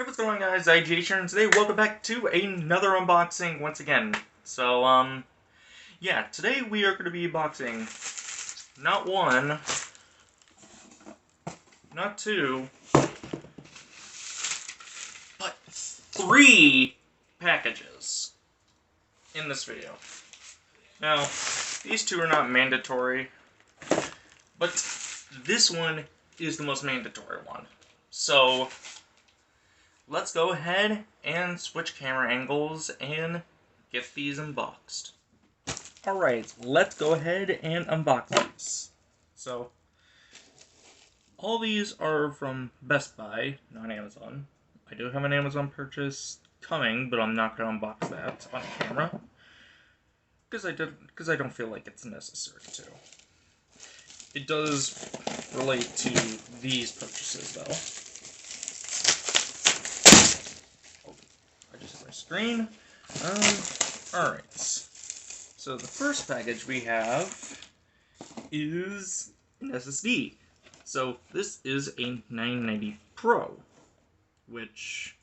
Hey, what's going on, guys? IGH and today welcome back to another unboxing once again. So, yeah, today we are going to be unboxing not one, not two, but three packages in this video. Now, these two are not mandatory, but this one is the most mandatory one. So, let's go ahead and switch camera angles and get these unboxed. Alright, let's go ahead and unbox these. So, all these are from Best Buy, not Amazon. I do have an Amazon purchase coming, but I'm not going to unbox that on camera. Because I don't feel like it's necessary to. It does relate to these purchases, though. I just hit my screen. Alright. So the first package we have is an SSD. So this is a 990 Pro, which,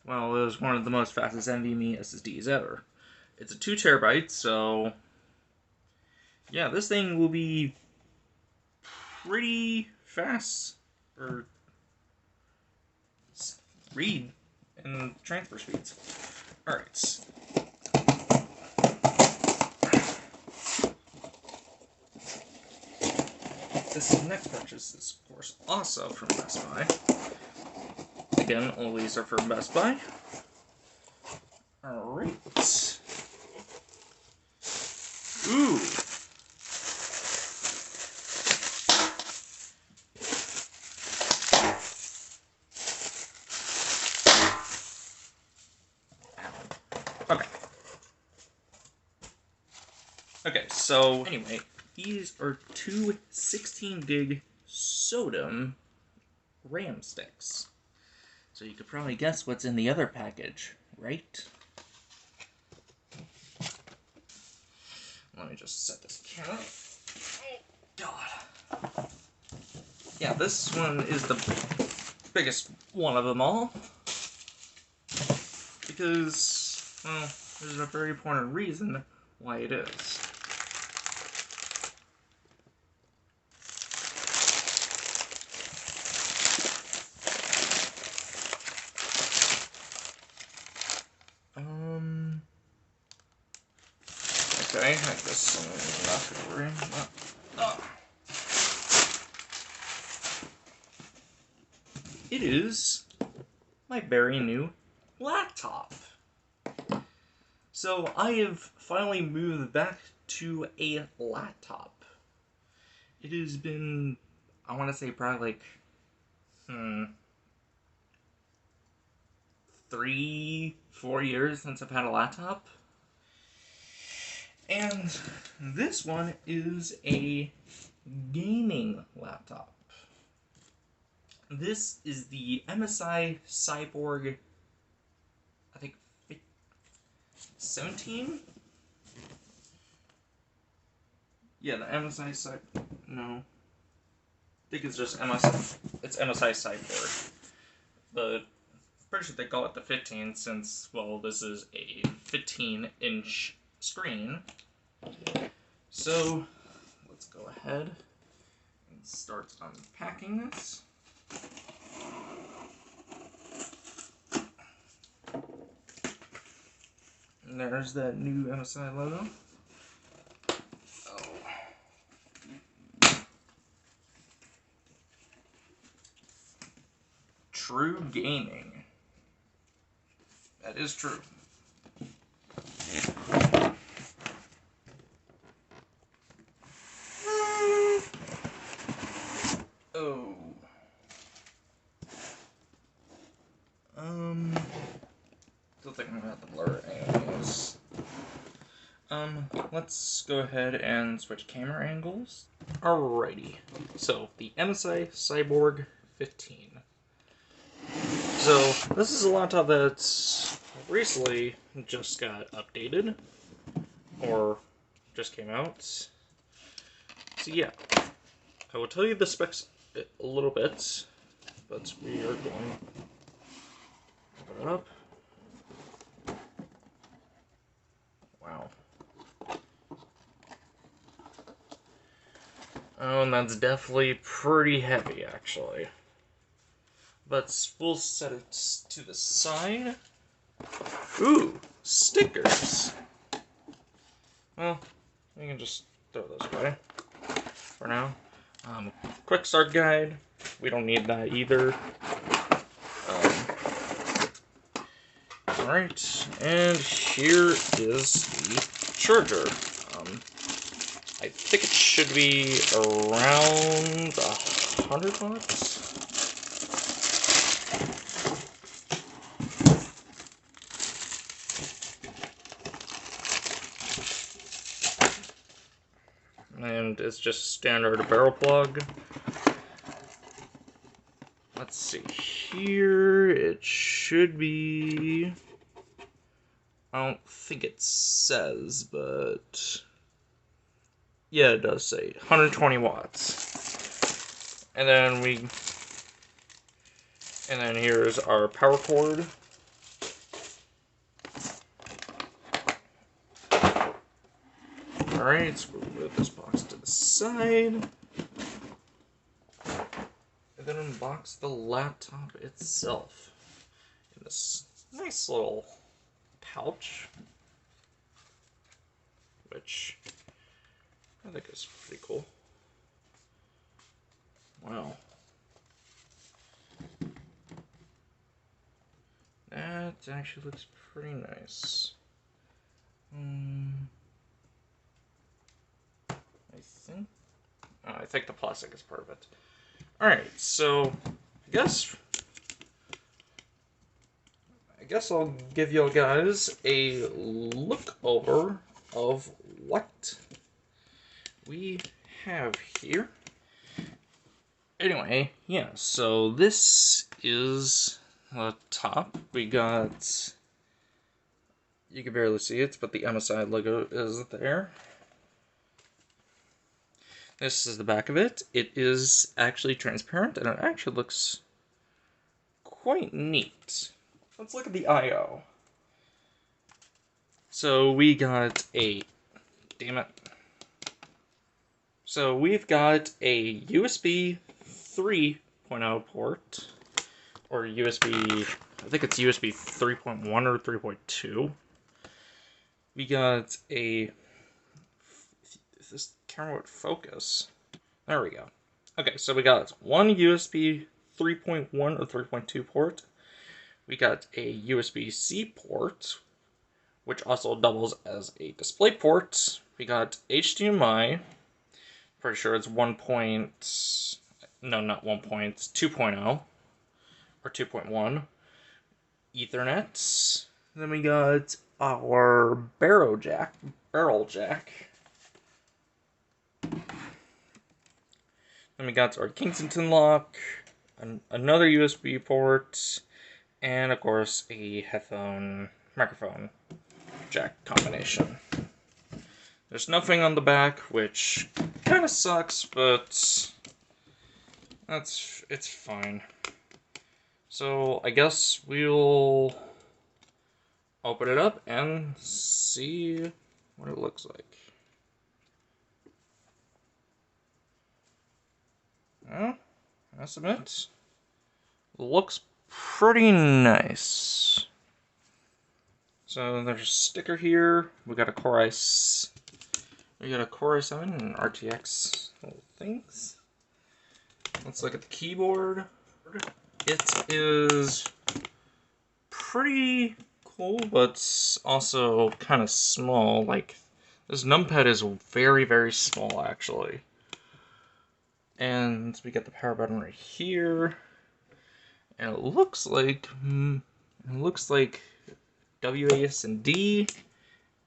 well, is one of the most fastest NVMe SSDs ever. It's a 2 terabytes, so yeah, this thing will be pretty fast for read and transfer speeds. Alright. This next purchase is, of course, also from Best Buy. Again, all these are from Best Buy. Alright. Ooh. Okay. Okay, so anyway, these are two 16-gig SODIMM RAM sticks. So you could probably guess what's in the other package, right? Let me just set this camera. Oh, God. Yeah, this one is the biggest one of them all. Because, well, there's a very important reason why it is. Okay, I guess I'm not gonna worry. It is my very new laptop. So I have finally moved back to a laptop. It has been, I want to say probably like 3-4 years since I've had a laptop. And this one is a gaming laptop. This is the MSI Cyborg, I think, 17? Yeah, the MSI Cyborg, no. I think it's just MSI, it's MSI Cyborg. But pretty sure they call it the 15 since, well, this is a 15-inch screen. So, let's go ahead and start unpacking this. And there's that new MSI logo. Oh. True gaming. That is true. Oh. Still think I'm gonna have to blur it anyways. Let's go ahead and switch camera angles. Alrighty. So, the MSI Cyborg 15. So, this is a laptop that's recently just got updated. Or just came out. So yeah. I will tell you the specs a little bit, but we are going Oh, and that's definitely pretty heavy, actually. But we'll set it to the side. Ooh, stickers. Well, we can just throw those away for now. Quick start guide. We don't need that either. Alright, and here is the charger. I think it should be around 100 watts. And it's just a standard barrel plug. Let's see here. It should be. I don't think it says, but yeah, it does say 120 watts. And then here's our power cord. Alright, so we'll move this box to the side. And then unbox the laptop itself in this nice little pouch, which I think is pretty cool. Wow. That actually looks pretty nice. I think the plastic is part of it. Alright, so I guess I'll give you guys a look over of what we have here. Anyway, yeah, so this is the top. We got, you can barely see it, but the MSI logo is there. This is the back of it. It is actually transparent, and it actually looks quite neat. Let's look at the I/O. So we got a, damn it. So we've got a USB 3.0 port, or USB, I think it's USB 3.1 or 3.2. We got a, if this camera would focus, there we go. Okay, so we got one USB 3.1 or 3.2 port. We got a USB-C port, which also doubles as a display port. We got HDMI, pretty sure it's 2.0 or 2.1. Ethernet. Then we got our barrel jack. Then we got our Kingston lock, another USB port, and of course a headphone microphone jack combination. There's nothing on the back, which kind of sucks, but it's fine. So I guess we'll open it up and see what it looks like. Well, I must admit, looks pretty nice. So there's a sticker here. We got a Core i7 and RTX little things. Let's look at the keyboard. It is pretty cool, but also kind of small. Like, this numpad is very, very small, actually. And we got the power button right here. And it looks like WASD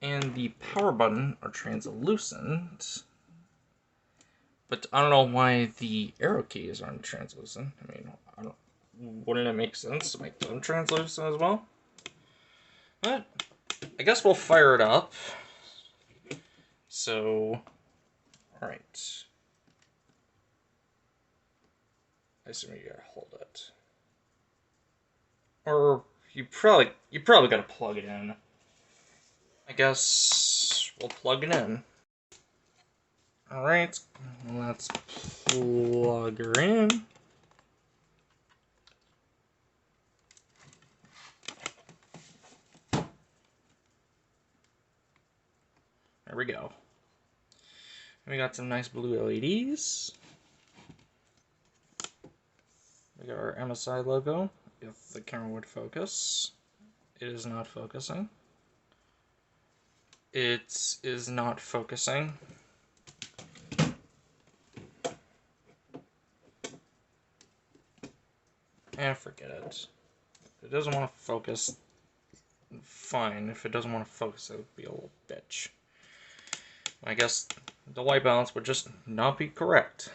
and the power button are translucent. But I don't know why the arrow keys aren't translucent. I mean, wouldn't it make sense to make them translucent as well? But I guess we'll fire it up. So, alright. I assume you gotta hold it. Or you probably gotta plug it in. I guess we'll plug it in. Alright, let's plug her in. There we go. We got some nice blue LEDs. We got our MSI logo. If the camera would focus. It is not focusing. It is not focusing. And forget it. If it doesn't want to focus, fine. If it doesn't want to focus, it would be a little bitch. I guess the white balance would just not be correct.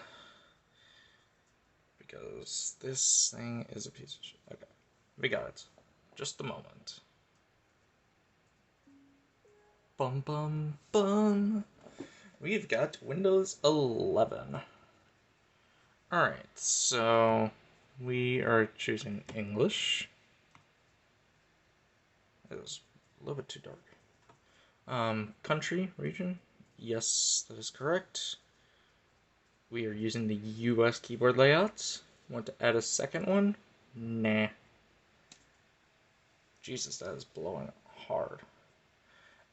Because this thing is a piece of shit. Okay, we got it. Just a moment. Bum bum bum. We've got Windows 11. Alright, so we are choosing English. It was a little bit too dark. Country, region. Yes, that is correct. We are using the US keyboard layouts. Want to add a second one? Nah. Jesus, that is blowing hard.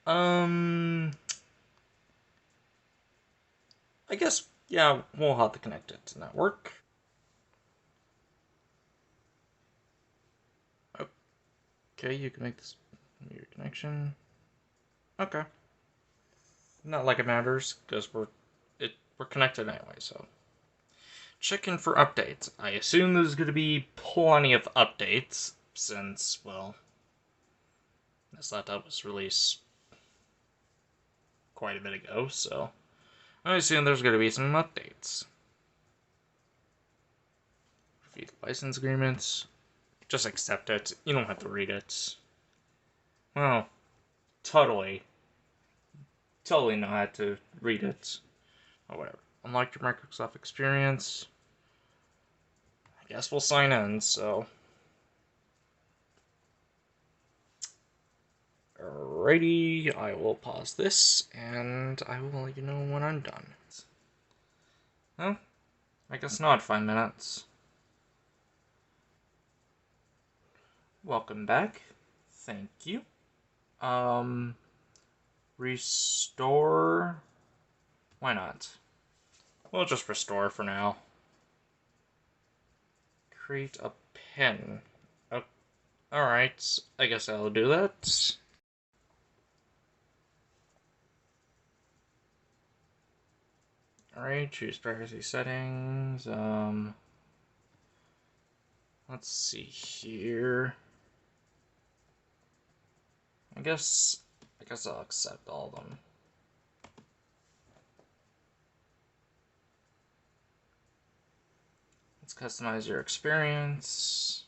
I guess, yeah, we'll have to connect it to network. Okay, you can make this your connection. Okay. Not like it matters, because we're connected anyway, so. Check in for updates. I assume there's going to be plenty of updates, since, well, this laptop was released quite a bit ago, so I assume there's going to be some updates. Review the license agreements. Just accept it. You don't have to read it. Well, totally not have to read it. Or whatever. Unlock your Microsoft experience. I guess we'll sign in, so. Alrighty, I will pause this, and I will let you know when I'm done. Well, I guess not 5 minutes. Welcome back. Thank you. Restore. Why not? We'll just restore for now. Create a pin. Oh, alright, I guess I'll do that. Alright, choose privacy settings. Let's see here. I guess I'll accept all of them. Let's customize your experience.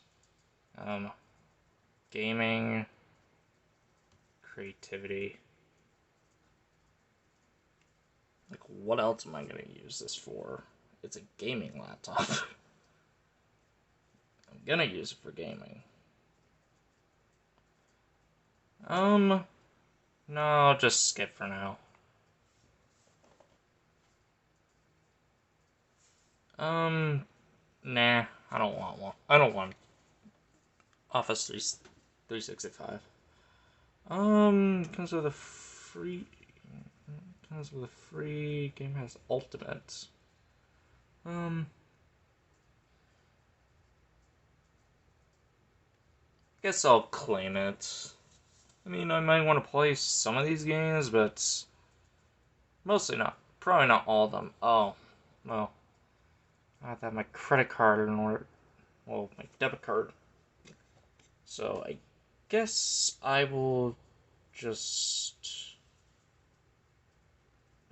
Gaming. Creativity. Like, what else am I gonna use this for? It's a gaming laptop. I'm gonna use it for gaming. No, I'll just skip for now. Nah, I don't want one. I don't want Office 365. Comes with a free. Comes with a free Game Pass Ultimate. Guess I'll claim it. I mean, I might want to play some of these games, but mostly not. Probably not all of them. Oh, well. I have to have my credit card in order. Well, my debit card. So I guess I will just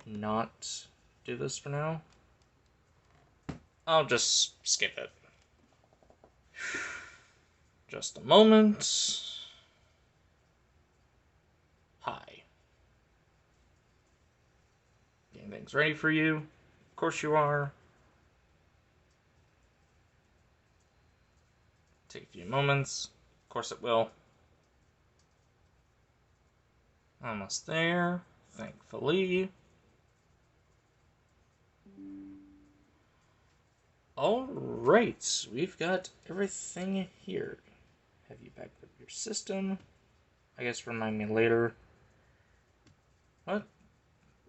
not do this for now. I'll just skip it. Just a moment. Hi. Getting things ready for you. Of course you are. Take a few moments. Of course it will. Almost there. Thankfully. Alright, we've got everything here. Have you backed up your system? I guess remind me later. What?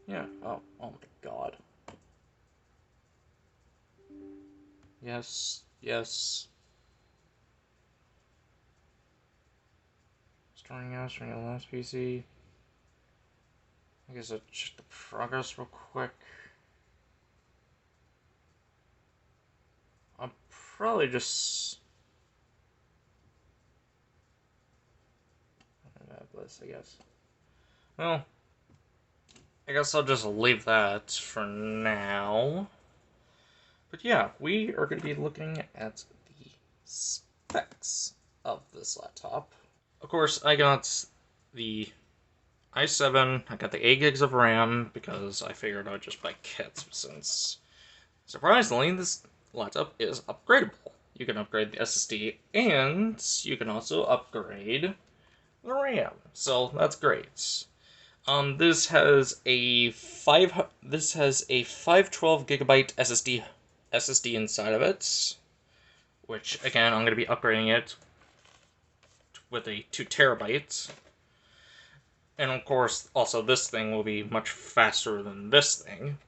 Yeah, oh my god. Yes, yes. Starting out from your last PC. I guess I'll check the progress real quick. I'll probably just... this, I guess. Well, I guess I'll just leave that for now. But yeah, we are going to be looking at the specs of this laptop. Of course, I got the i7, I got the 8 gigs of RAM because I figured I'd just buy kits since, surprisingly, this laptop is upgradable. You can upgrade the SSD and you can also upgrade the RAM, so that's great. This has a 512 gigabyte SSD inside of it, which again I'm going to be upgrading it with a 2 terabytes. And of course, also this thing will be much faster than this thing.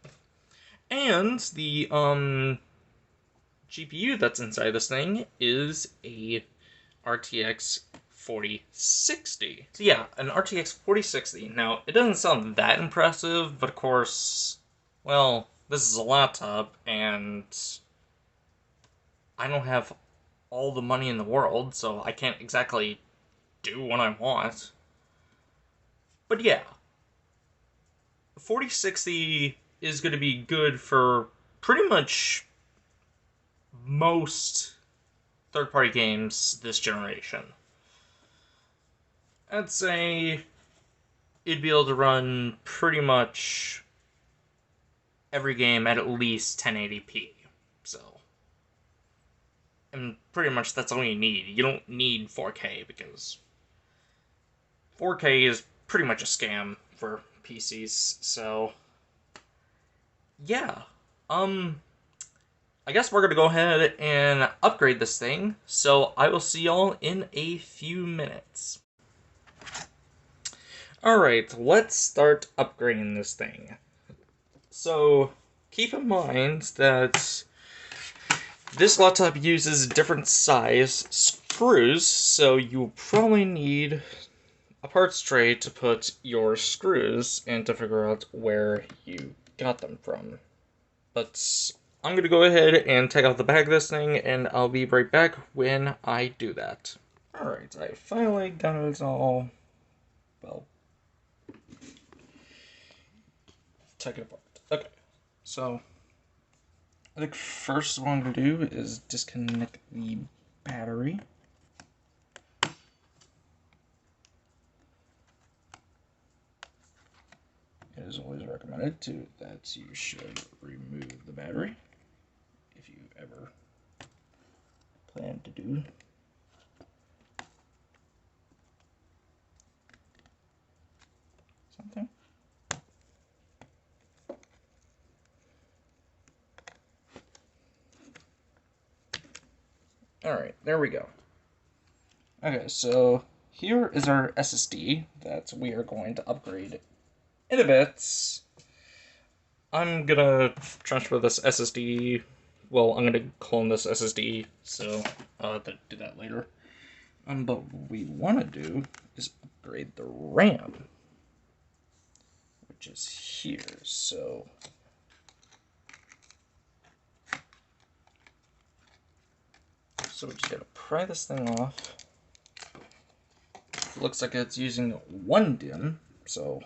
And the GPU that's inside this thing is a RTX 4060. So yeah, an RTX 4060. Now, it doesn't sound that impressive, but of course, well, this is a laptop, and I don't have all the money in the world, so I can't exactly do what I want. But yeah, 4060 is going to be good for pretty much most third-party games this generation. I'd say it'd be able to run pretty much every game at least 1080p. So, and pretty much that's all you need. You don't need 4K because 4K is pretty much a scam for PCs. So, yeah. I guess we're gonna go ahead and upgrade this thing. So I will see y'all in a few minutes. Alright, let's start upgrading this thing. So, keep in mind that this laptop uses different size screws, so you'll probably need a parts tray to put your screws and to figure out where you got them from. But I'm going to go ahead and take out the back of this thing, and I'll be right back when I do that. Alright, I finally got it all, well, take it apart. Okay, so I think first what I'm going to do is disconnect the battery. It is always recommended that you should remove the battery if you ever plan to do something. Alright, there we go. Okay, so here is our SSD that we are going to upgrade in a bit. I'm gonna transfer this SSD, well, I'm gonna clone this SSD, so I'll have to do that later. But what we want to do is upgrade the RAM, which is here, so we just gotta pry this thing off. It looks like it's using 1 DIMM, so,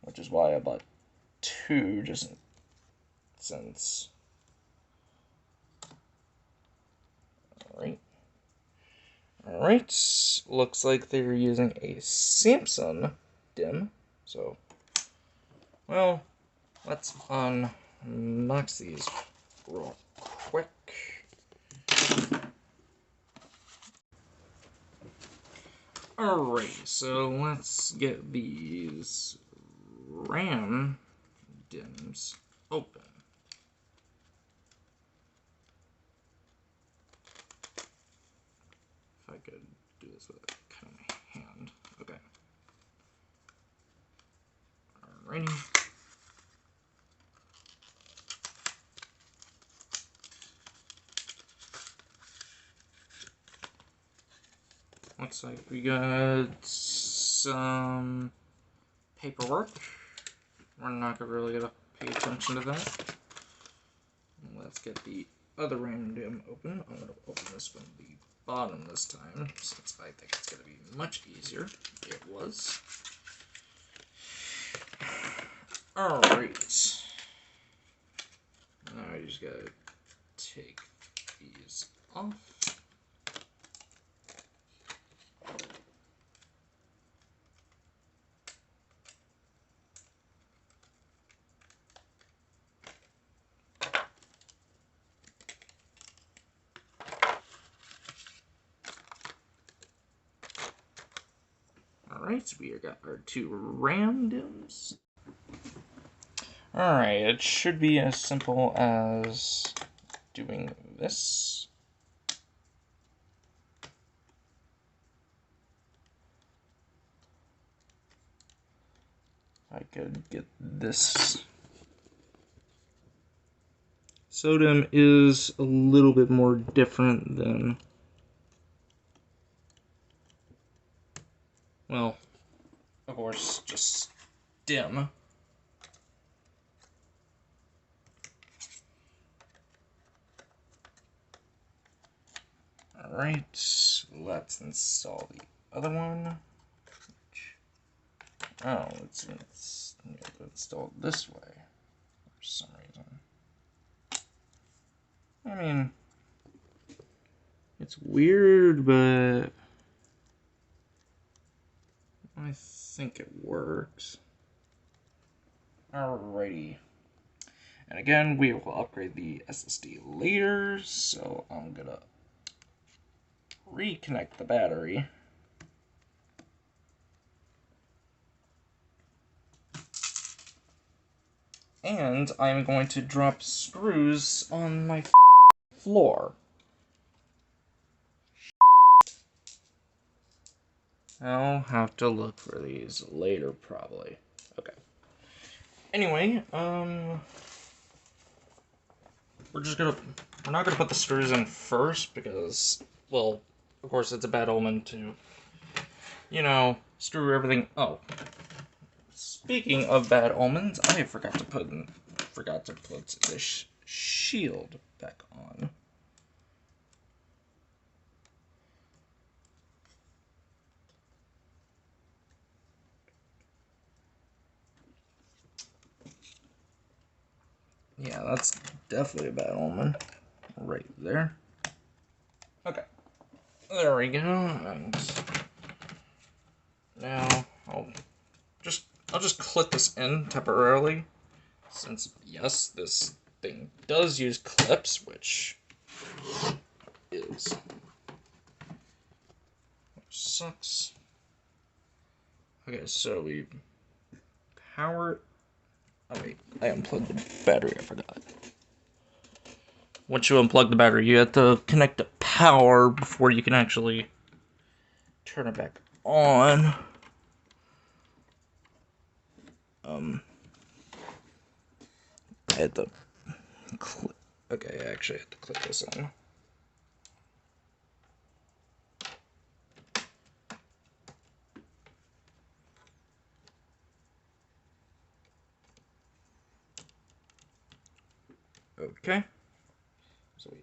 which is why I bought 2, just since. Alright, looks like they're using a Samsung DIMM, so, well, let's unbox these real quick. Alright, so let's get these RAM DIMMs open. could do this with kind of my hand. Okay. Alrighty. Looks like we got some paperwork. We're not really gonna pay attention to that. Let's get the other random open. I'm gonna open this from the bottom this time, since I think it's gonna be much easier. It was. Alright. Now I just gotta take these off. Alright, so we got our two randoms. Alright, it should be as simple as doing this. I could get this. Sodium is a little bit more different than, well, of course, just dim. Alright, let's install the other one. Oh, it's installed this way for some reason. I mean, it's weird, but I think it works. Alrighty. And again, we will upgrade the SSD later, so I'm gonna reconnect the battery. And I'm going to drop screws on my floor. I'll have to look for these later, probably. Okay. Anyway, we're not gonna put the screws in first because, well, of course it's a bad omen to, you know, screw everything. Oh, speaking of bad omens, I forgot to put this shield back on. Yeah, that's definitely a bad omen. Right there. Okay. There we go. And now I'll just clip this in temporarily. Since yes, this thing does use clips, which sucks. Okay, so we power. Oh wait, I unplugged the battery, I forgot. Once you unplug the battery, you have to connect the power before you can actually turn it back on. I had to clip. Okay, I actually had to clip this in. Okay. So we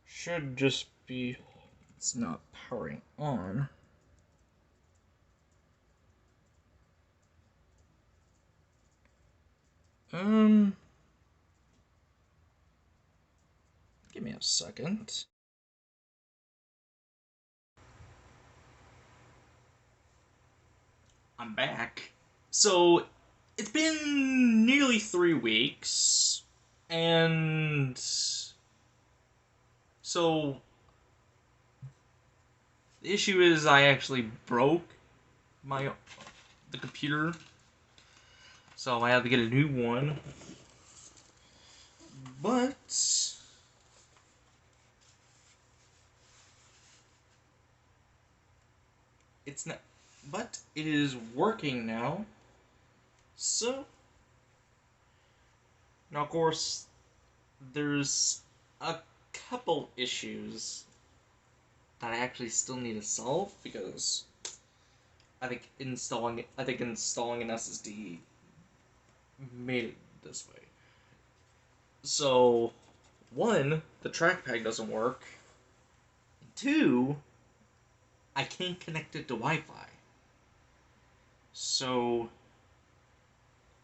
should just be. It's not powering on. Give me a second. I'm back. So, it's been nearly 3 weeks, and so the issue is I actually broke the computer, so I had to get a new one. But it's not, but it is working now. So, now of course, there's a couple issues that I actually still need to solve because I think installing an SSD made it this way. So, one, the trackpad doesn't work. Two, I can't connect it to Wi-Fi. So,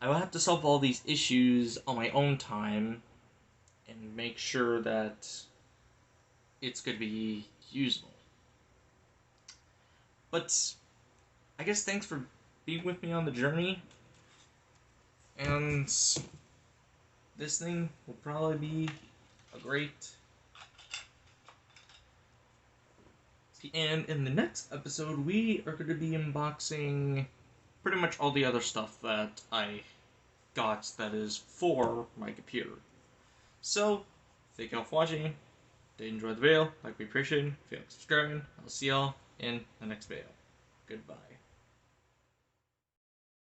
I will have to solve all these issues on my own time and make sure that it's going to be usable. But, I guess thanks for being with me on the journey. And this thing will probably be a great. And in the next episode, we are going to be unboxing pretty much all the other stuff that I got that is for my computer. So, thank y'all for watching. If you enjoyed the video, like we appreciate it. If you like subscribing, I'll see y'all in the next video. Goodbye.